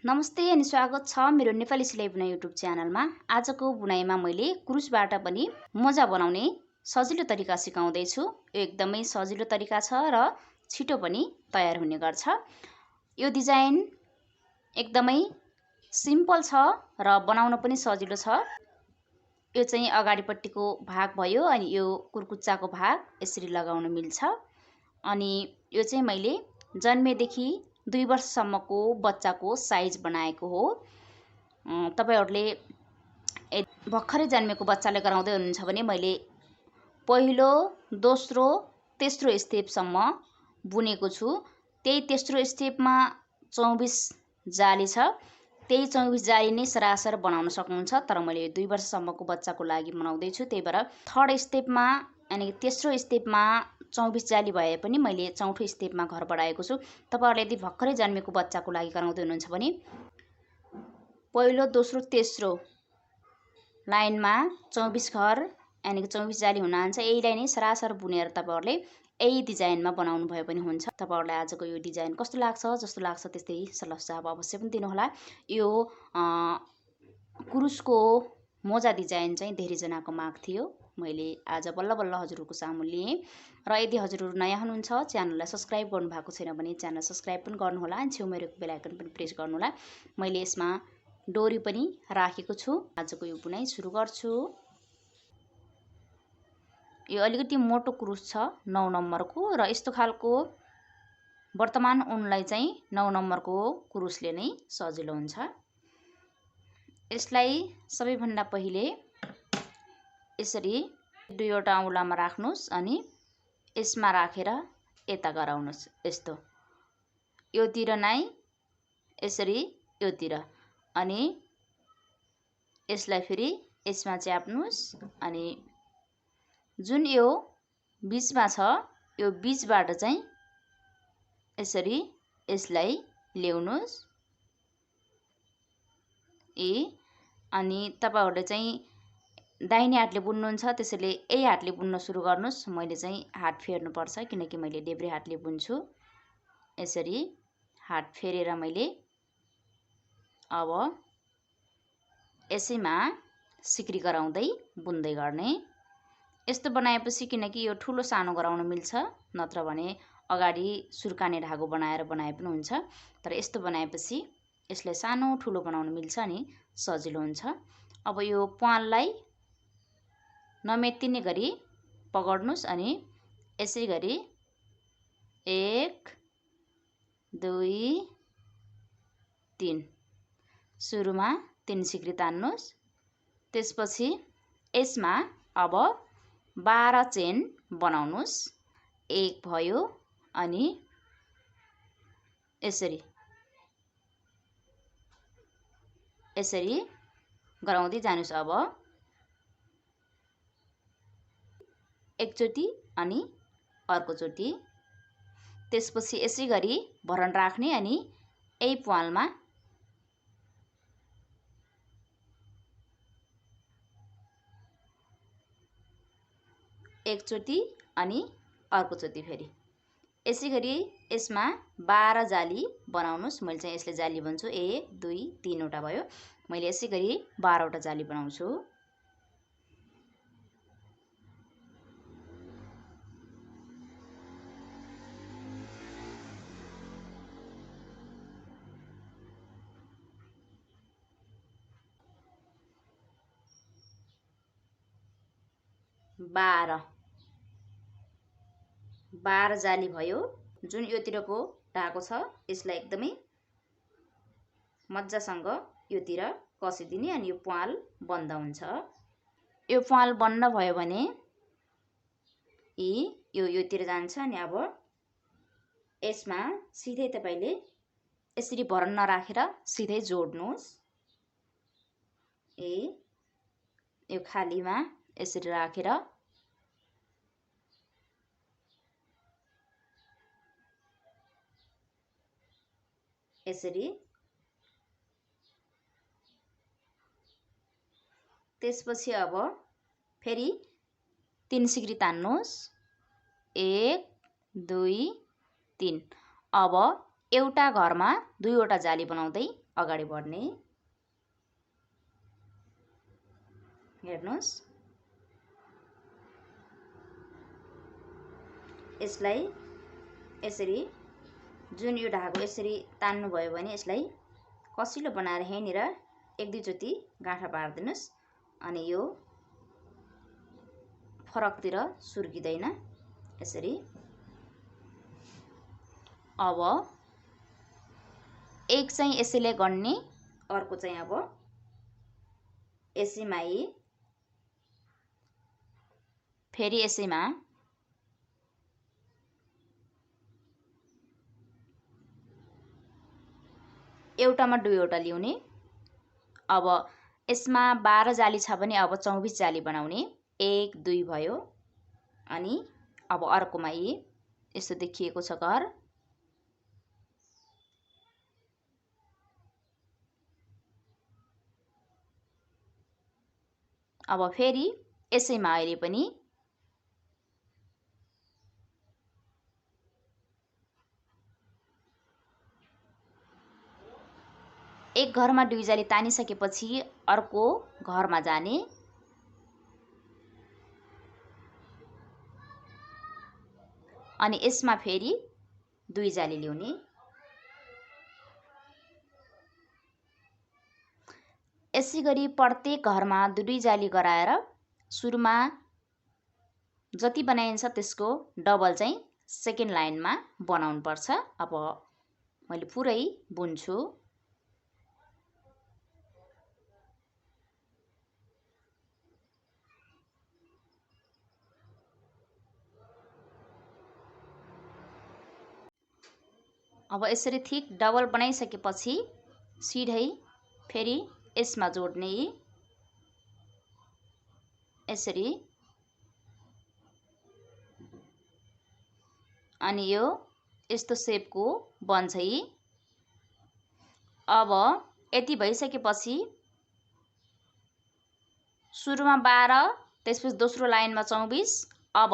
नमस्ते अनि स्वागत छ मेरो नेपाली सिलाइ बुनाइ युट्युब च्यानलमा। आजको बुनाइमा मैले क्रुसबाट पनि मोजा बनाउने सजिलो तरिका सिकाउँदै छु। यो एकदमै सजिलो तरिका छ र छिटो पनि तयार हुने गर्छ। यो डिजाइन एकदमै सिम्पल छ र बनाउन पनि सजिलो छ। यो चाहिँ अगाडिपट्टिको भाग भयो अनि यो कुर्कुच्चाको भाग यसरी लगाउन मिल्छ। अनि यो चाहिँ मैले जन्मेदेखि 2 वर्षसम्मको बच्चाको साइज बनाएको हो। तपाईहरुले भर्खरै जन्मेको बच्चाले गराउँदै हुनुहुन्छ भने मैले पहिलो, दोस्रो, तेस्रो स्टेपसम्म बुनेको छु। त्यही तेस्रो स्टेपमा 24 जाली छ। त्यही 24 जाली नै सरासर बनाउन सक्नुहुन्छ, तर मैले 2 वर्षसम्मको बच्चाको लागि बनाउँदै छु। त्यही भएर थर्ड स्टेपमा यानी तेस्रो स्टेपमा 24 जाली भए पनि मैले चौथो स्टेपमा घर बढाएको छु। तपाईहरुले यदि भर्खरै जन्मेको बच्चाको लागि गराउँदै हुनुहुन्छ भने पहिलो, दोस्रो, तेस्रो लाइनमा 24 घर यानी 24 जाली हुन जान्छ। यहीलाई नै सरासर बुनेर तपाईहरुले यही डिजाइनमा बनाउनु भए पनि हुन्छ। तपाईहरुलाई आजको यो डिजाइन कस्तो लाग्छ, जस्तो लाग्छ त्यस्तै सल्लाह सुझाव अवश्य पनि दिनुहोला। यो कुरुसको मोजा डिजाइन चाहिँ धेरै जनाको माग थियो। मैले आज बल्ल बल्ल हजुरहरुको सामु लिए र यदि हजुरहरु नयाँ हुनुहुन्छ च्यानललाई सब्स्क्राइब गर्नु भएको छैन भने च्यानल सब्स्क्राइब पनि गर्नुहोला अनि छेउमा रहेको बेल आइकन पनि प्रेस गर्नुहोला। मैले यसमा डोरी पनि राखेको छु। आजको यो बुनाइ सुरु गर्छु। यो अलिकति मोटो कुरुस छ 9 नम्बरको र यस्तो खालको वर्तमान उनलाई चाहिँ 9 नम्बरको कुरुसले नै सजिलो हुन्छ। यसलाई सबैभन्दा पहिले यसरी दुईवटा औँलामा राख्नुस् अनि यसमा राखेर यता गराउनुस्। यस्तो योतिर नै यसरी योतिर अनि यसलाई फेरि यसमा च्याप्नुस् अनि जुन यो बीचमा छ यो बीचबाट चाहिँ यसरी यसलाई ल्याउनुस्। अनि तपाईहरुले चाहिँ दाहिने हातले बुन्नुहुन्छ त्यसैले यही हातले बुन्न सुरु गर्नुस्। मैले चाहिँ हात फेर्नु पर्छ किनकि मैले देब्रे हातले बुन्छु। यसरी हात फेरेर मैले अब यसैमा सिक्री गराउँदै बुन्दै गर्ने। यस्तो बनाएपछि किनकि यो ठुलो सानो गराउन मिल्छ, नत्र भने अगाडि सुर्काने धागो बनाएर बनाए पनि हुन्छ। तर यस्तो बनाएपछि यसलाई सानो ठुलो बनाउन मिल्छ अनि सजिलो हुन्छ। अब यो प्वाललाई नमेटिने गरी पकड्नुस् अनि यसै गरी 1 2 3 सुरुमा 3 सिक्री तान्नुस्। त्यसपछि यसमा अब 12 चेन बनाउनुस्। 1 भयो अनि यसरी गराउँदै जानुस्। अब एकचोटी अनि अर्को चोटी त्यसपछि यसै गरी भरन राख्ने अनि यही प्वालमा एकचोटी अनि अर्को चोटी फेरि यसै गरी यसमा 12 जाली बनाउनुस्। मैले चाहिँ यसले जाली भन्छु 1 2 3 वटा भयो। मैले यसै गरी 12 वटा जाली बनाउँछु। बाह्र जाली भयो। जुन योतिरको धागो छ यसलाई एकदमै मज्जासँग योतिर कसिदिने अनि यो प्वाल बन्द हुन्छ। यो प्वाल बन्द भयो भने यो योतिर जान्छ अनि अब यसमा सिधै तपाईले यसरी भरन नराखेर सिधै जोड्नुस्। यो खालीमा यसरी राखेर यसरी त्यसपछि अब फेरि 3 सिक्री तान्नुस्। 1 2 3 अब एउटा घरमा 2 वटा जाली बनाउँदै अगाडि बढ्ने। हेर्नुस्, यसलाई यसरी जुन यो धागो यसरी तान्नु भयो भने यसलाई कसिलो बनाएर यहाँनिर एक दुई चोटि गाँठा पार्दिनुस् अनि यो फरकतिर सुर्किँदैन यसरी। अब एक चाहिँ यसैले गड्ने, अर्को चाहिँ अब यसैमा फेरि यसैमा एउटामा दुईवटा ल्याउने। अब यसमा 12 जाली छ भने अब 24 जाली बनाउने। 1 2 भयो अनि अब अर्कोमा यस्तो देखिएको छ घर। अब फेरि यसैमा अहिले पनि एक घरमा दुई जाली तानिसकेपछि अर्को घरमा जाने। अनि यसमा फेरि दुई जाली ल्याउने। यसै गरी प्रत्येक घरमा दुई जाली गराएर सुरुमा जति बनाइन्छ त्यसको डबल चाहिँ सेकेन्ड लाइनमा बनाउनु पर्छ। अब मैले पुरै बुन्छु। अब यसरी ठिक डबल बनाइसकेपछि सिधै फेरि यसमा जोड्ने यसरी। अनि यो यस्तो शेपको बन्छ। अब यति भइसकेपछि सुरुमा 12 त्यसपछि दोस्रो लाइनमा 24। अब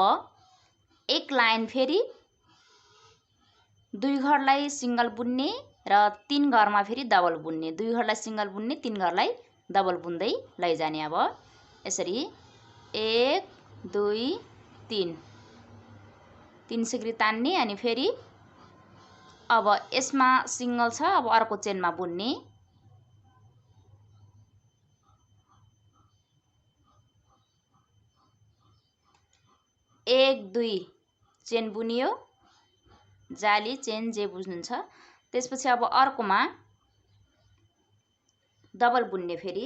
एक लाइन फेरि दुई घरलाई सिंगल बुन्ने र तीन घरमा फेरि डबल बुन्ने। दुई घरलाई सिंगल बुन्ने, तीन घरलाई डबल बुन्दै लैजाने। अब यसरी 1 2 3 तीन सिक्री तान्ने अनि फेरि अब यसमा सिंगल छ, अब अर्को चेनमा बुन्ने। एक दुई चेन बुनियो, जाली चेन जे बुझ्नुहुन्छ। त्यसपछि अब अर्कोमा डबल बुन्ने फेरि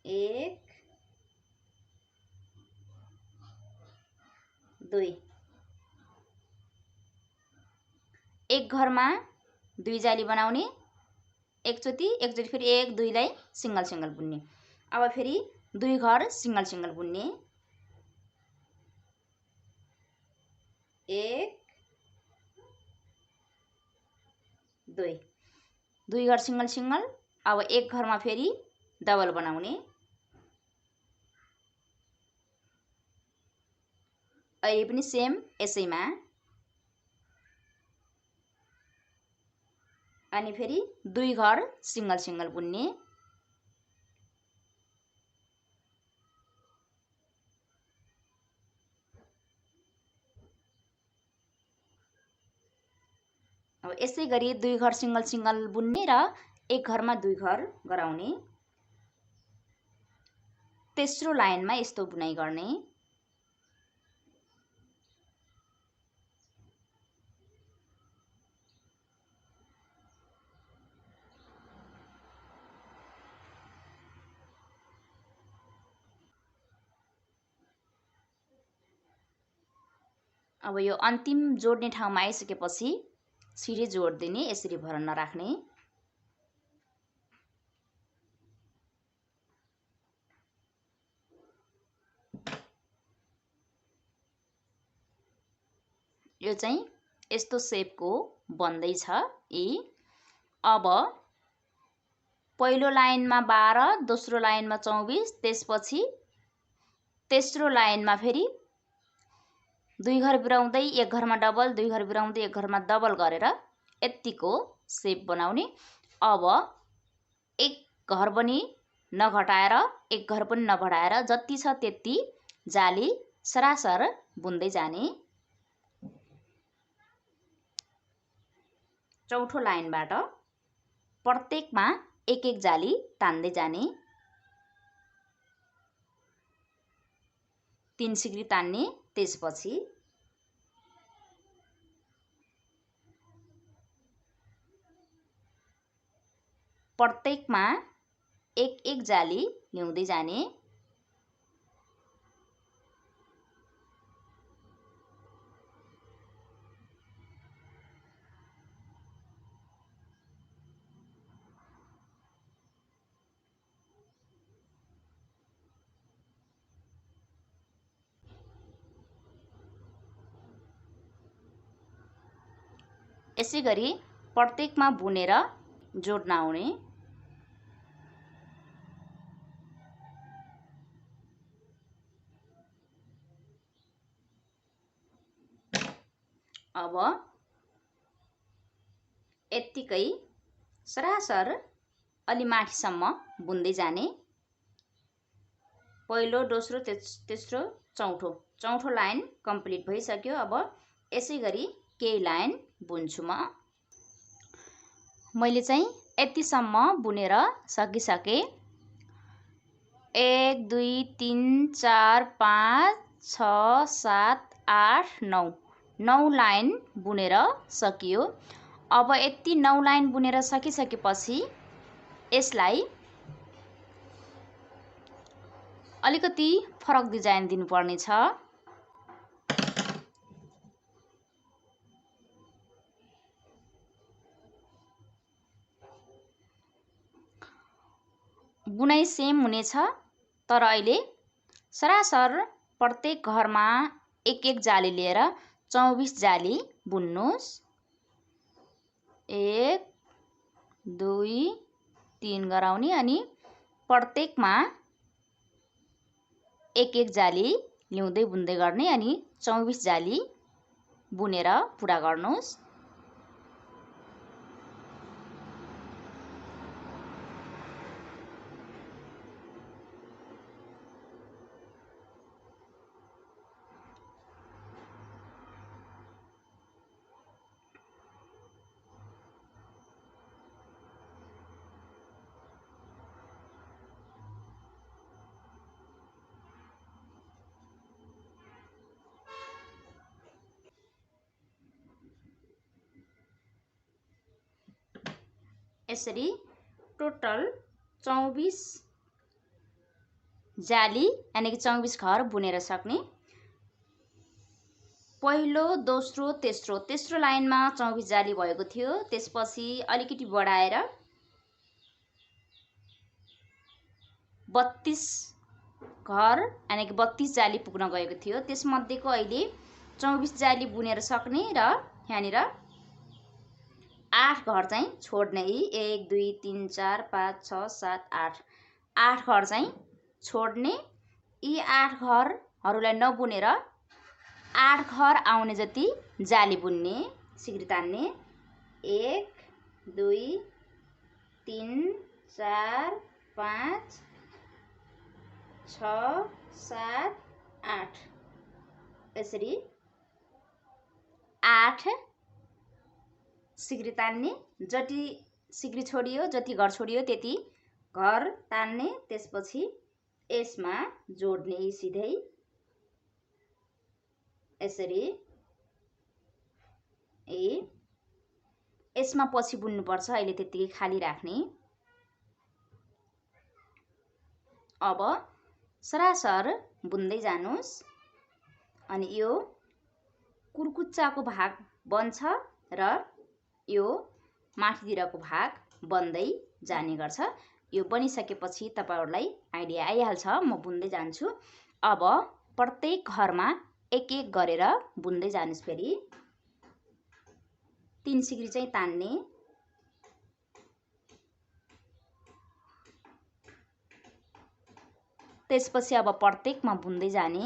1 2। एक घरमा दुई जाली बनाउने, एकचोटि फेरि 1 2 लाई सिंगल सिंगल बुन्ने। अब फेरि दुई घर सिंगल सिंगल बुन्ने। 1 2 दुई घर सिंगल सिंगल। अब एक घरमा फेरि डबल बनाउने। अहिले पनि सेम यसैमा। अनि फेरि दुई घर सिंगल सिंगल बुन्ने। अब यसै गरी दुई घर सिंगल सिंगल बुन्ने र एक घरमा दुई घर गराउने। तेस्रो लाइनमा यस्तो बुनाइ गर्ने। अब यो अन्तिम जोड्ने ठाउँमा आइसकेपछि सिधै जोड दिने, यसरी भर नराख्ने। यो चाहिँ यस्तो शेपको बन्दैछ। अब पहिलो लाइनमा 12, दोस्रो लाइनमा 24, त्यसपछि तेस्रो लाइनमा फेरि दुई घर बिराउँदै एक घरमा डबल, दुई घर बिराउँदै एक घरमा डबल गरेर यतिको सेप बनाउने। अब एक घर पनि नघटाएर एक घर पनि नबढाएर जति छ त्यति जाली सरासर बुन्दै जाने। चौथो लाइनबाट प्रत्येकमा एक एक जाली तान्दै जाने। 3 सिक्री तान्ने। त्यसपछि प्रत्येकमा एक एक जाली ल्याउँदै जाने। यसैगरी प्रत्येकमा बुनेर जोड्न आउने। अब यत्तिकै सरासर अलि माथिसम्म बुन्दै जाने। पहिलो, दोस्रो, तेस्रो, चौथो लाइन कम्प्लिट भइसक्यो। अब यसैगरी केही लाइन बुन्छु म। मैले चाहिँ यतिसम्म बुनेर सकिसके। 1 2 3 4 5 6 7 8 9 9 लाइन बुनेर सकियो। अब यति 9 लाइन बुनेर सकिसकेपछि यसलाई अलिकति फरक डिजाइन दिनुपर्ने छ। बुनाइ सेम हुनेछ, तर अहिले सरासर प्रत्येक घरमा एक एक जाली लिएर 24 जाली बुन्नुस्। 1 2 3 गराउने अनि प्रत्येकमा एक एक जाली ल्याउँदै बुन्दै गर्ने अनि 24 जाली बुनेर पुरा गर्नुस्। यसरी टोटल 24 जाली यानि कि 24 घर बुनेर सक्ने। पहिलो, दोस्रो, तेस्रो लाइनमा 24 जाली भएको थियो। त्यसपछि अलिकति बढाएर 32 घर यानि कि 32 जाली पुग्न गएको थियो। त्यसमध्येको अहिले 24 जाली बुनेर सक्ने र यहाँनिर 8 घर चाहिँ छोड्ने। 1 2 3 4 5 6 7 8 8 घर चाहिँ छोड्ने। यी 8 घरहरूलाई नबुनेर 8 घर आउने जति जाली बुन्ने, सिक्री तान्ने। 1 2 3 4 5 6 7 8 यसरी 8 सिक्री तान्ने। जति सिक्री छोडियो, जति घर छोडियो त्यति घर तान्ने। त्यसपछि यसमा जोड्ने सिधै यसरी। यसमा पछि बुन्नुपर्छ, अहिले त्यतिकै खाली राख्ने। अब सरासर बुन्दै जानुस् अनि यो कुर्कुच्चाको भाग बन्छ र यो माथितिरको भाग बन्दै जाने गर्छ। यो बनिसकेपछि तपाईहरुलाई आइडिया आइहाल्छ। म बुन्दै जान्छु। अब प्रत्येक घरमा एक एक गरेर बुन्दै जानुस्। फेरि 3 सिक्री चाहिँ तान्ने। त्यसपछि अब प्रत्येकमा बुन्दै जाने।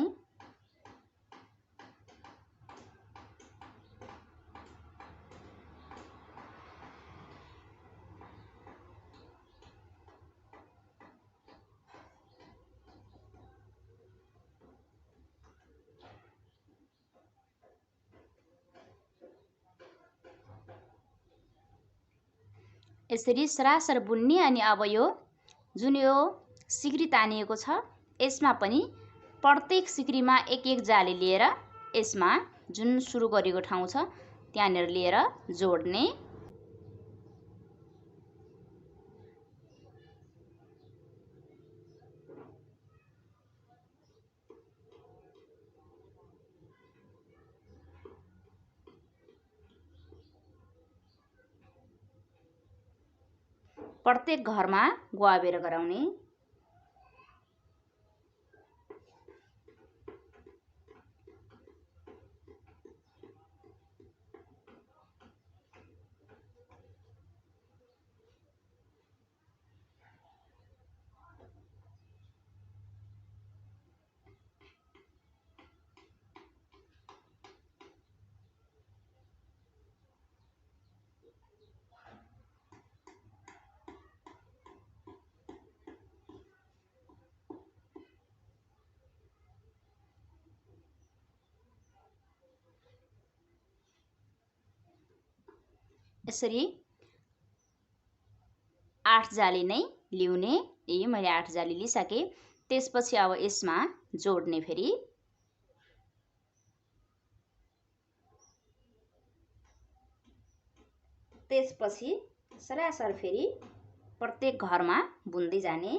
यसरी सरासर बुन्ने। अनि अब यो जुन यो सिक्री तानिएको छ यसमा पनि प्रत्येक सिक्रीमा एक एक जाली लिएर यसमा जुन सुरु गरेको ठाउँ छ त्यहाँनिर लिएर जोड्ने। प्रत्येक घरमा गुहाबेर गराउने। यसरी 8 जाली नै ल्याउने। यही मैले 8 जाली लिइसके। त्यसपछि अब यसमा जोड्ने। फेरि त्यसपछि सरासर फेरि प्रत्येक घरमा बुन्दै जाने।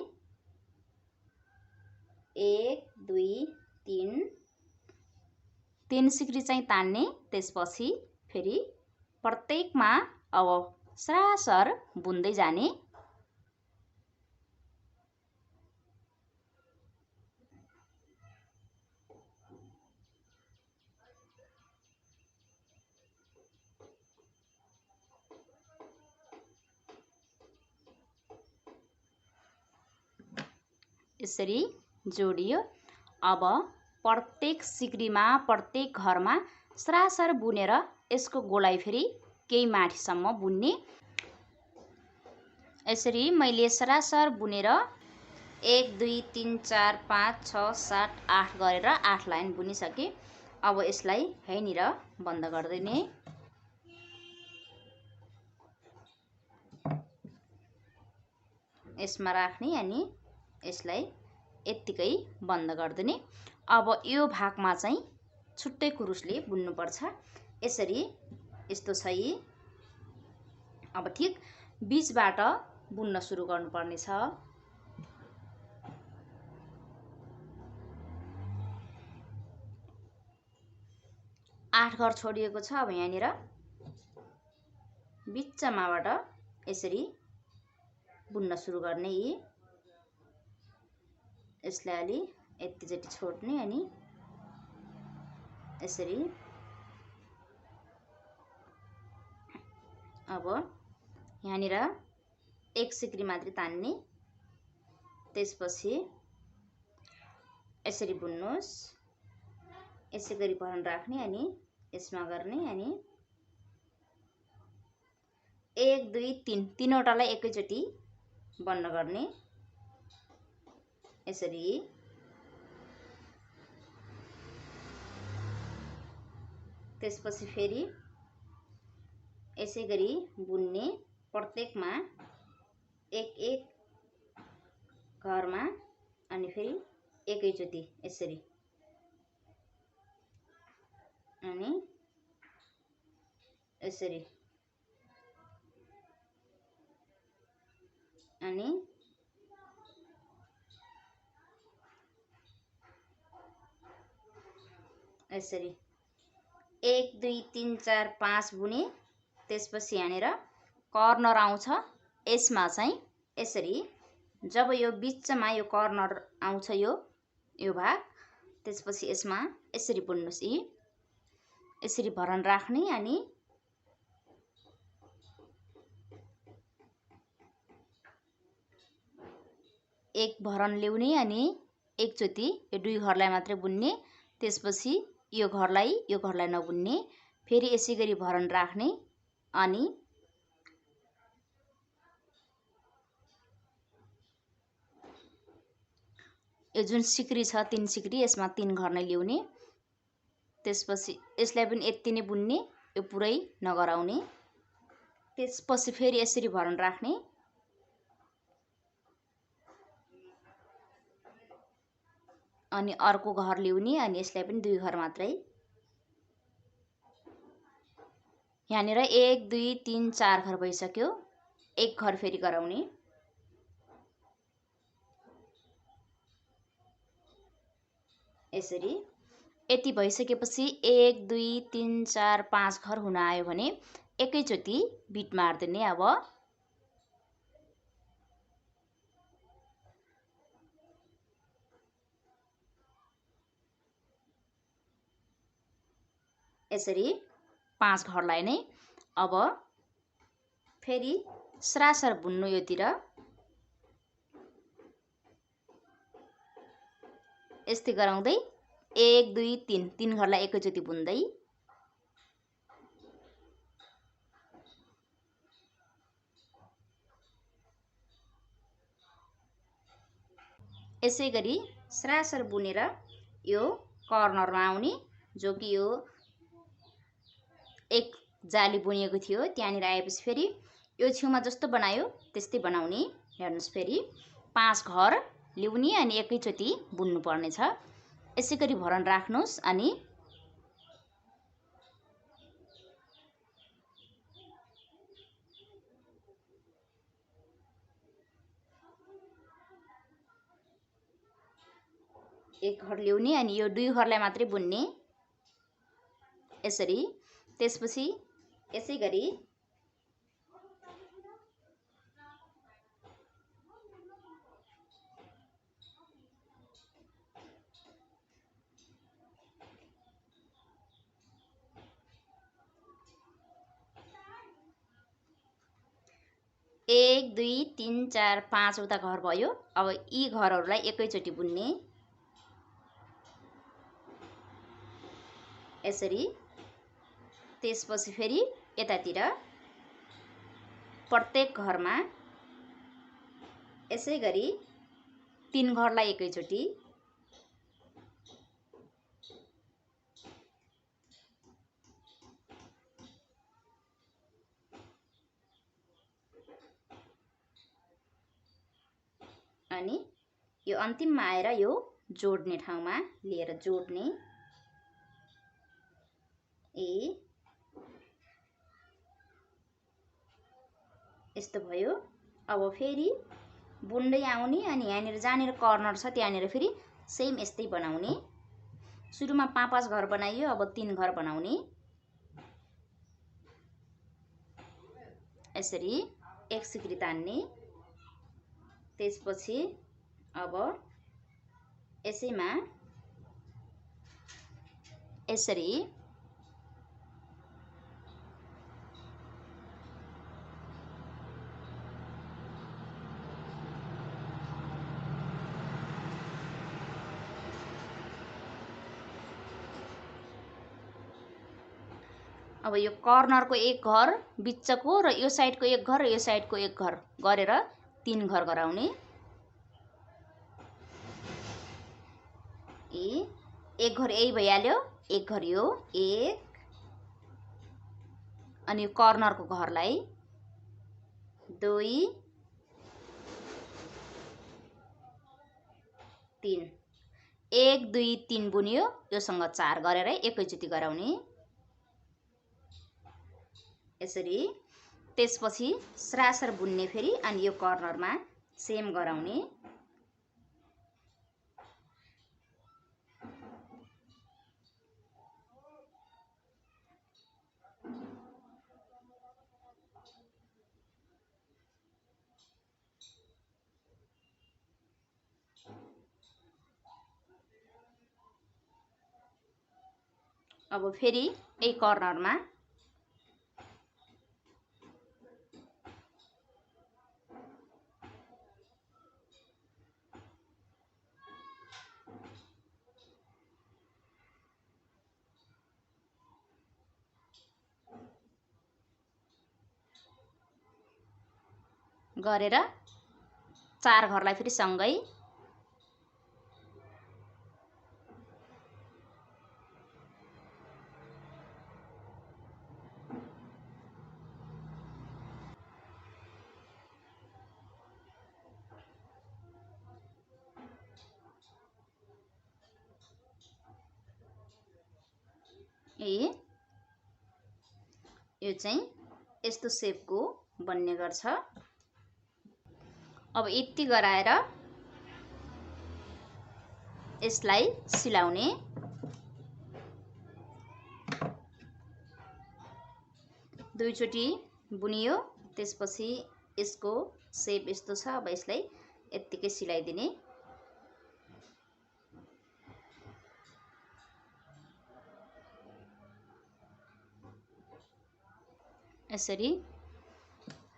1 2 3 3 सिक्री चाहिँ तान्ने। त्यसपछि फेरि प्रत्येकमा अब सरासर बुन्दै जाने। यसरी जोडियो। अब प्रत्येक सिक्रीमा प्रत्येक घरमा सरासर बुनेर यसको गोलाइ फेरि केही माथिसम्म बुन्ने। यसरी मैले सरासर बुनेर 1 2 3 4 5 6 7 8 गरेर 8 लाइन बुनिसके। अब यसलाई यहीँनिर बन्द गरिदिने। यसमा राख्ने अनि यसलाई यत्तिकै बन्द गरिदिने। अब यो भागमा चाहिँ छुट्टै कुरुसले बुन्नुपर्छ। यसरी यस्तो छ यी। अब ठिक बीचबाट बुन्न सुरु गर्नुपर्ने छ। आठ घर छोडिएको छ। अब यहाँनिर बिचमाबाट यसरी बुन्न सुरु गर्ने। यी यसलाई अलि यतिचोटि छोड्ने अनि यसरी। अब यहाँनिर एक सिक्री मात्रै तान्ने। त्यसपछि यसरी बुन्नुहोस्। यसै गरी भरन राख्ने अनि यसमा गर्ने अनि 1 2 3 तीनवटालाई एकैचोटि बन्द गर्ने। यसरी त्यसपछि फेरि यसै गरी बुन्ने। प्रत्येकमा एक एक घरमा अनि फेरि एकैचोटि यसरी अनि यसरी अनि यसरी 1 2 3 4 5 बुने। त्यसपछि यहाँनिर कर्नर आउँछ। यसमा चाहिँ यसरी जब यो बिचमा यो कर्नर आउँछ यो भाग त्यसपछि यसमा यसरी बुन्नुस्। यी यसरी भरन राख्ने अनि एक भरन ल्याउने अनि एकचोटि यो दुई घरलाई मात्रै बुन्ने। त्यसपछि यो घरलाई नबुन्ने। फेरि यसै गरी भरन राख्ने अनि यो जुन सिक्री छ 3 सिक्री यसमा 3 घर नै ल्याउने। त्यसपछि यसलाई पनि यति नै बुन्ने। यो पुरै नगराउने। त्यसपछि फेरि यसरी भरन राख्ने। अनि अर्को घर ल्याउने अनि यसलाई पनि 2 घर मात्रै। यहाँनिर 1 2 3 4 घर भइसक्यो। 1 घर फेरि गराउने। यसरी यति भइसकेपछि 1 2 3 4 5 घर हुन आयो भने एकैचोटि बिट मार्दिने। अब यसरी 5 घरलाई नै अब फेरि सरासर बुन्नु। योतिर यस्तै गराउँदै 1 2 3 घरलाई एकैचोटि बुन्दै यसै गरी सरासर बुनेर यो कर्नरमा आउने, जो कि यो एक जाली बुनिएको थियो त्यहाँनिर आएपछि फेरि यो छेउमा जस्तो बनायो त्यस्तै बनाउने। हेर्नुस् फेरि 5 घर ल्याउने अनि एकैचोटि बुन्नु पर्ने छ। यसै गरी भरन राख्नुस् अनि एक घर ल्याउने अनि यो 2 घरलाई मात्रै बुन्ने। यसरी त्यसपछि यसै गरी एक 2 3 4 5 वटा घर भयो। अब यी घरहरूलाई एकैचोटि बुन्ने। यसरी त्यसपछि फेरि यतातिर प्रत्येक घरमा यसै गरी 3 घरलाई एकैचोटि अनि यो अन्तिममा आएर यो जोड्ने ठाउँमा लिएर जोड्ने। यस्तो भयो। अब फेरि बुन्दै आउने अनि यहाँनिर जहाँनिर कर्नर छ त्यहाँनिर फेरि सेम यस्तै बनाउने। सुरुमा 5 घर बनाइयो, अब 3 घर बनाउने। यसरी एक सिक्री तान्ने। त्यसपछि अब यसैमा यसरी अब यो कर्नरको एक घर, बिचको र यो साइडको एक घर र यो साइडको एक घर गरेर 3 घर गराउने। एक घर यही भइहाल्यो, एक घर यो एक अनि यो कर्नरको घरलाई 2 3 1 2 3 बुनियो। योसँग 4 गरेर एकैचोटि गराउने। यसरी त्यसपछि सरासर बुन्ने फेरि अनि यो कर्नरमा सेम गराउने। अब फेरि यही कर्नरमा गरेर 4 घरलाई फेरि सँगै यो चाहिँ यस्तो सेपको बन्ने गर्छ। अब यति गराएर यसलाई सिलाउने। दुईचोटी बुनियो, त्यसपछि यसको सेप यस्तो छ। अब यसलाई यत्तिकै सिलाइदिने। यसरी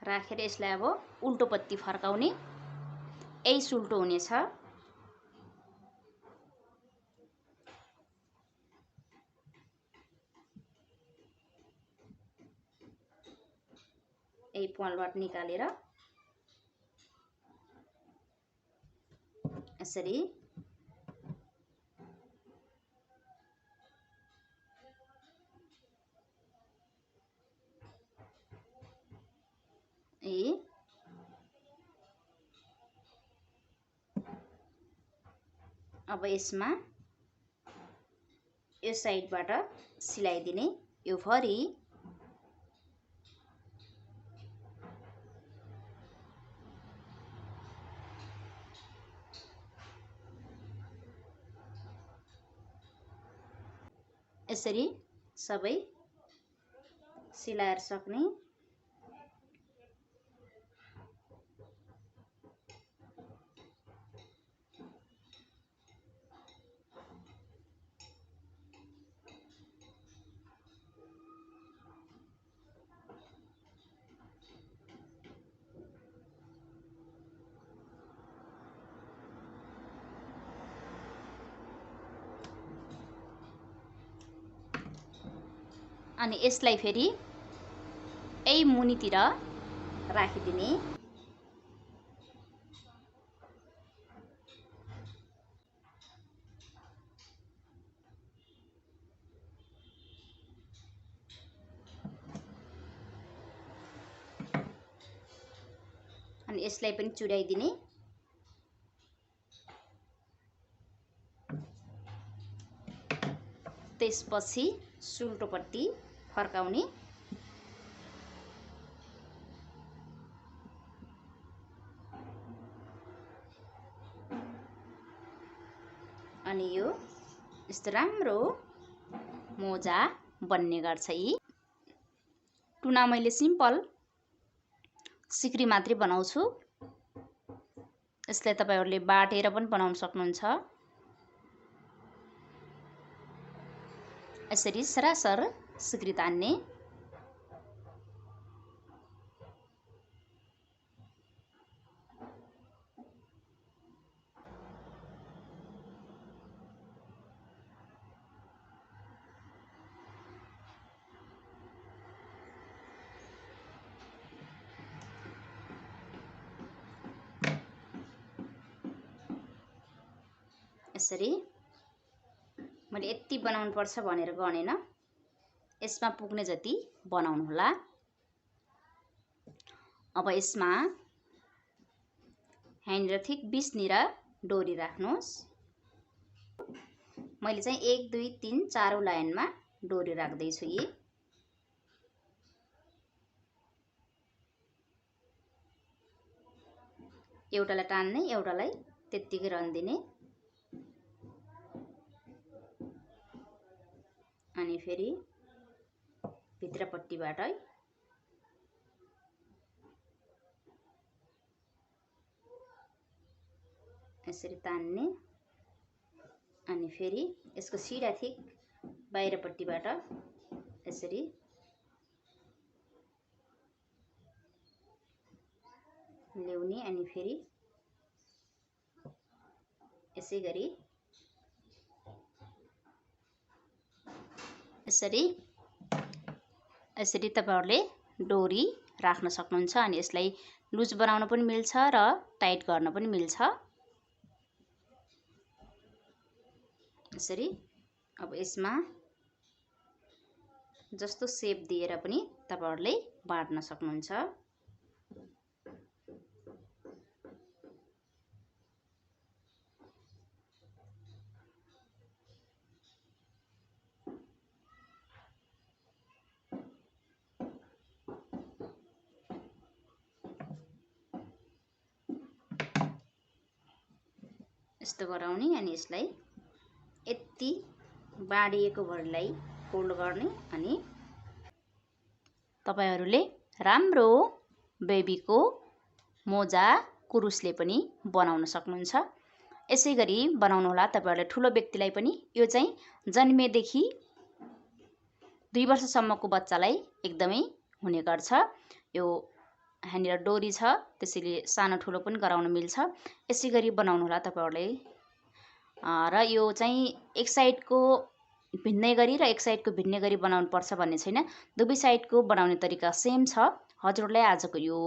राखेर यसलाई अब उल्टो पत्ती फर्काउने। यही उल्टो हुनेछ। यही प्वालबाट निकालेर यसरी अब यसमा यो साइडबाट सिलाइदिने। यो भरि यसरी सबै सिलाएर सक्ने। अनि यसलाई फेरि यही मुनितिर राखिदिने। अनि यसलाई पनि चुडाइदिने। त्यसपछि सुल्टोपट्टि फर्काउने। अनि यो यस्तो राम्रो मोजा बन्ने गर्छ। यी टुना मैले सिम्पल सिक्री मात्रै बनाउँछु। यसलाई तपाईहरुले बाटेर पनि बनाउन सक्नुहुन्छ। यसरी सरासर सिक्री तान्ने। यसरी मैले यति बनाउनु पर्छ भनेर गनेन। यसमा पुग्ने जति बनाउनु होला। अब यसमा ह्यान्ड र ठिक 20 निर डोरी राख्नुस्। मैले चाहिँ 1 2 3 4औं लाइनमा डोरी राख्दै छु। यी एउटालाई टान्ने, एउटालाई त्यतिकै रहन दिने। अनि फेरि भित्रपट्टिबाट यसरी तान्ने। अनि फेरि यसको सिरा ठिक बाहिरपट्टिबाट यसरी ल्याउने। अनि फेरि यसै गरी यसरी तपाईहरुले डोरी राख्न सक्नुहुन्छ। अनि यसलाई लुज बनाउन पनि मिल्छ र टाइट गर्न पनि मिल्छ। यसरी अब यसमा जस्तो शेप दिएर पनि तपाईहरुले बाट्न सक्नुहुन्छ। यस्तो गराउने अनि यसलाई यति बाँडिएको भरिलाई फोल्ड गर्ने अनि तपाईहरूले राम्रो बेबीको मोजा कुरुसले पनि बनाउन सक्नुहुन्छ। यसै गरी बनाउनुहोला। तपाईहरूले ठुलो व्यक्तिलाई पनि यो चाहिँ जन्मेदेखि 2 वर्षसम्मको बच्चालाई एकदमै हुने गर्छ। यो यहाँनिर डोरी छ, त्यसैले सानो ठुलो पनि गराउन मिल्छ। यसै गरी बनाउनुहोला तपाईहरूले। र यो चाहिँ एक साइडको भिन्नै गरी र एक साइडको भिन्नै गरी बनाउनु पर्छ भन्ने छैन। दुवै साइडको बनाउने तरिका सेम छ। हजुरलाई आजको यो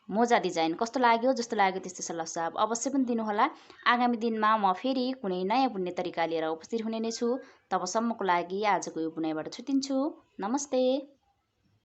मोजा डिजाइन कस्तो लाग्यो? जस्तो लाग्यो त्यस्तै सल्लाह सुझाव अवश्य पनि दिनुहोला। आगामी दिनमा म फेरि कुनै नयाँ बुन्ने तरिका लिएर उपस्थित हुने नै छु। तबसम्मको लागि आजको यो बुनाइबाट छुट्टिन्छु। नमस्ते।